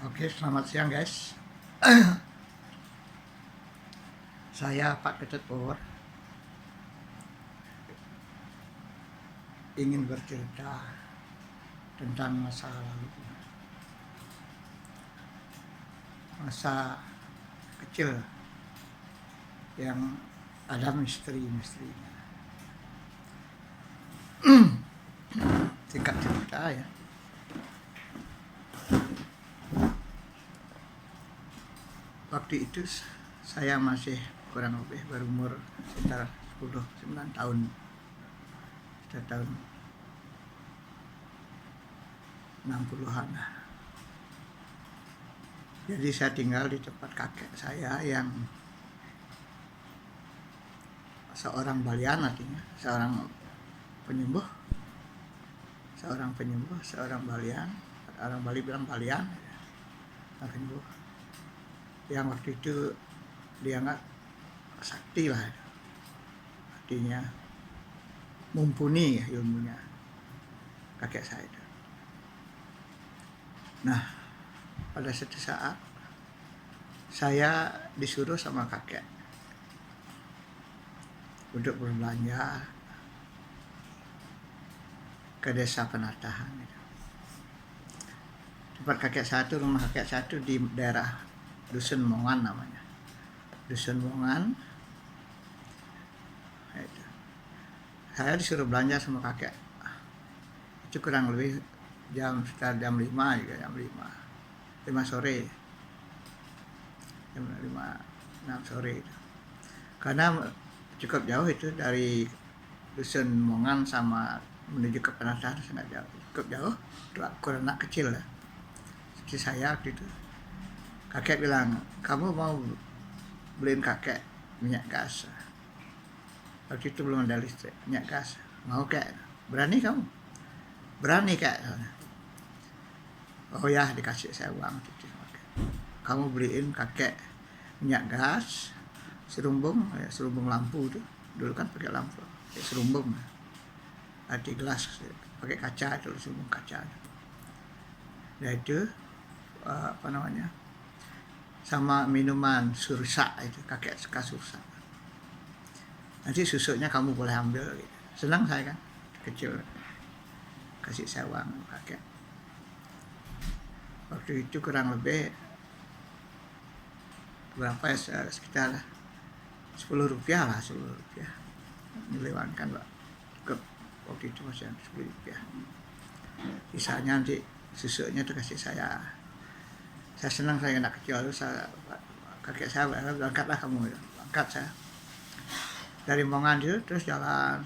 Oke, selamat siang guys. Saya Pak Ketut Pur ingin bercerita tentang masa lalu, masa kecil yang ada misteri-misterinya. Singkat cerita ya, waktu itu saya masih kurang lebih berumur sekitar 9 tahun, sekitar tahun 60-an. Jadi saya tinggal di tempat kakek saya yang seorang balian, artinya seorang penyembuh, seorang balian. Orang Bali bilang balian, penyembuh. Yang waktu itu dianggap sakti lah, artinya mumpuni ilmunya kakek saya itu. Nah, pada suatu saat saya disuruh sama kakek untuk berbelanja ke desa Penatahan. Tempat kakek saya itu, rumah kakek saya itu di daerah Dusun Mongan namanya. Dusun Mongan. Itu. Saya disuruh belanja sama kakek. Itu kurang lebih sekitar jam 5 juga, jam 5 sore. Jam 6 sore itu. Karena cukup jauh itu dari Dusun Mongan sama menuju ke Penatahan, sangat jauh. Cukup jauh, kurang anak kecil lah. Seperti saya waktu itu. Kakek bilang, kamu mau beliin kakek minyak gas. Waktu itu belum ada listrik, minyak gas. Mau kek? Berani kamu? Berani kek? Oh ya, dikasih saya uang. Kamu beliin kakek minyak gas, serumbung lampu tuh. Dulu kan pakai lampu, pakai serumbung. Di gelas, pakai kaca itu, serumbung kaca. Dan itu sama minuman sursa, itu kakek suka sursa. Nanti susunya kamu boleh ambil gitu. Senang saya kan, kecil, kasih saya uang kakek. Waktu itu kurang lebih berapa ya, sekitar 10 rupiah lah, 10 rupiah melewatkan Pak. Waktu itu masih 10 rupiah. Sisanya nanti susunya itu kasih saya. Saya senang, saya anak kecil, kakek saya berangkatlah kamu, berangkat saya dari Mongan itu, terus jalan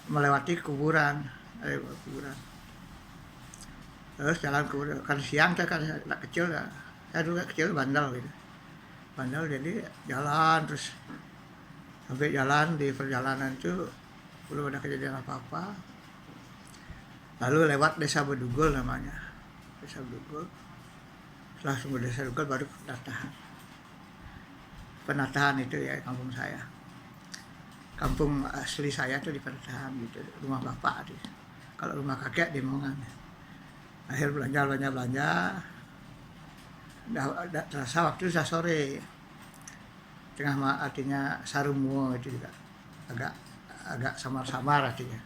melewati kuburan, terus jalan kuburan. Kan siang saya kan anak kecil, saya dulu kecil bandel gitu, jadi jalan terus sampai jalan. Di perjalanan itu belum ada kejadian apa-apa, lalu lewat desa Bedugul namanya, desa Bedugul. Setelah semua desa Bedugul baru Penatahan. Penatahan itu ya kampung saya. Kampung asli saya tuh di Penatahan gitu, rumah bapak tuh. Kalau rumah kakek di Mongan. Akhir belanja. Udah terasa waktu sudah sore. Artinya sarumuo itu juga agak samar-samar artinya.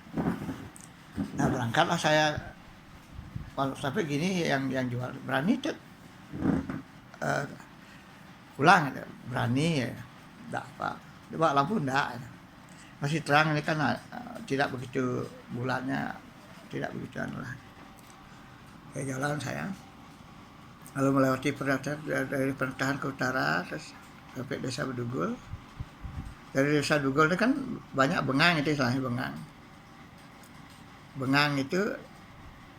Nah, berangkatlah saya. Kalau sampai gini yang jual berani tuh pulang, berani ya, enggak apa, coba lampu enggak, masih terang ini kan, tidak begitu bulannya, tidak begitu lah. Ya jalan saya, lalu melewati dari Penatahan ke utara, terus sampai desa Bedugul. Dari desa Bedugul ini kan banyak bengang, itu istilahnya bengang itu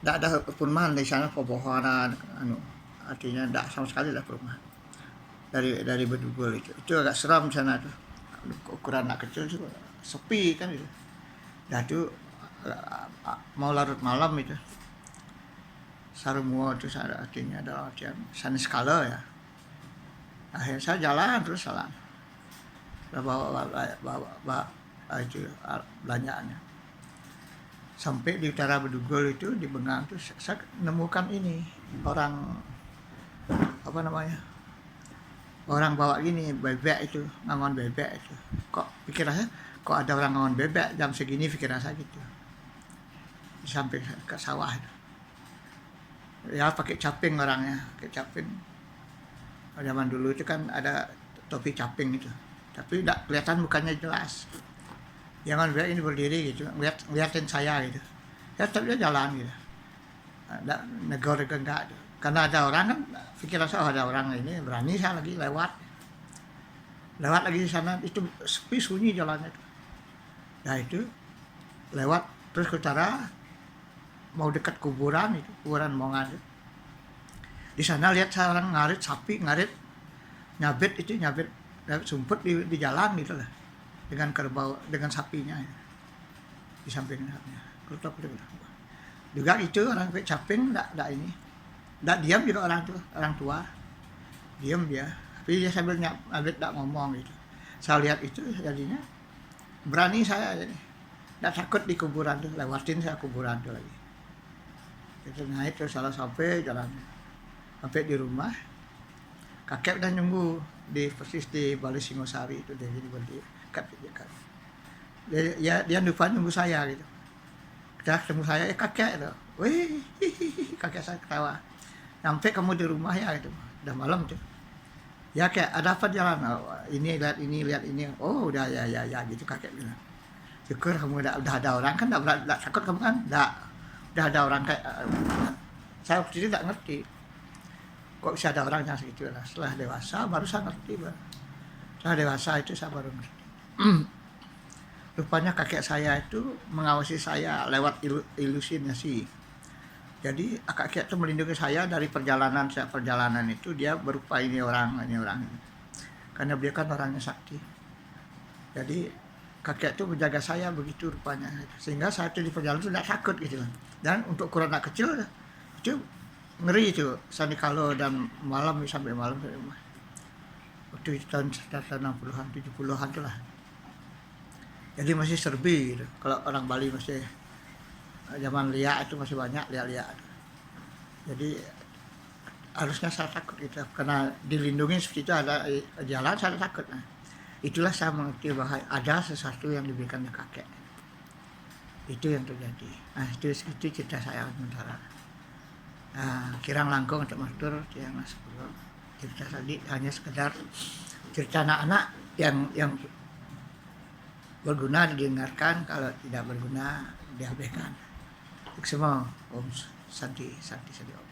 tidak ada perumahan di sana, pepohonan, artinya tidak sama sekali ada perumahan. Dari Bedugul itu agak seram di sana tuh, ukuran anak kecil juga sepi kan itu. Dan itu mau larut malam itu, sarumuo itu artinya adalah artian sanis kala ya. Akhirnya saya jalan terus bawa itu belanjaannya. Sampai di utara Bedugul itu, di Bengang itu saya menemukan ini orang apa namanya, orang bawa gini bebek itu, ngangon bebek itu, kok pikiran saya kok ada orang ngangon bebek jam segini, pikiran saya gitu di samping ke sawah itu. Ya pakai caping orangnya, pakai caping. Zaman dulu itu kan ada topi caping itu, tapi tidak kelihatan mukanya jelas. Jangan biar ini berdiri gitu, ngeliatin saya gitu. Ya tapi dia jalan gitu. Ada negor enggak ada. Karena ada orang kan, pikiran saya ada orang ini berani, saya lagi lewat lagi di sana, itu sepi sunyi jalannya itu. Nah itu lewat terus ke utara, mau dekat kuburan itu, kuburan Mongan itu. Di sana lihat seorang ngarit sapi, nyabit sumput di jalan gitu lah, dengan kerbau, dengan sapinya ya, di samping sapinya. Juga itu orang pakai caping, enggak diam juga orang tua diam dia, tapi dia sambil nyabit, enggak ngomong gitu. Saya lihat itu jadinya berani saya jadi, enggak takut di kuburan tuh, lewatin saya kuburan tuh lagi. Itu naik terus salah sampai jalan, sampai di rumah kakek udah nunggu persis di Balai Singosari itu, dia jadi berdiri dia lupa nunggu saya gitu. Kita ketemu saya, kakek itu, wih, kakek saya ketawa. Sampai kamu di rumah ya gitu, udah malam tuh. Ya kayak ada apa jalan? Oh, ini lihat ini. Oh udah ya gitu kakek bilang. Syukur kamu udah ada orang kan, enggak takut kamu kan? Enggak. Udah ada orang kayak saya waktu itu enggak ngerti. Kok bisa ada orang yang segitu lah. Setelah dewasa baru saya ngerti, Bang. Setelah dewasa itu saya baru ngerti. Rupanya kakek saya itu mengawasi saya lewat ilusinasi. Jadi kakek itu melindungi saya dari perjalanan itu, dia berupa ini orang. Karena dia kan orangnya sakti. Jadi kakek itu menjaga saya begitu rupanya. Sehingga saya itu di perjalanan itu tidak takut gitu. Dan untuk ukuran anak kecil itu ngeri itu, kalau dan malam sampai malam sampai rumah. Waktu itu tahun 60-an, 70-an tuh lah. Jadi masih serbi gitu. Kalau orang Bali masih zaman liak itu masih banyak liak-liak. Jadi harusnya saya takut gitu, karena dilindungi seperti itu, ada jalan saya takut. Nah, itulah saya mengerti bahwa ada sesuatu yang diberikan oleh kakek. Itu yang terjadi. Nah, itu cerita saya sementara. Nah, kirang langkung untuk matur yang Mas Purwo. Cerita tadi hanya sekedar cerita anak-anak yang berguna didengarkan, kalau tidak berguna diabaikan. Untuk semua Om Santi Om.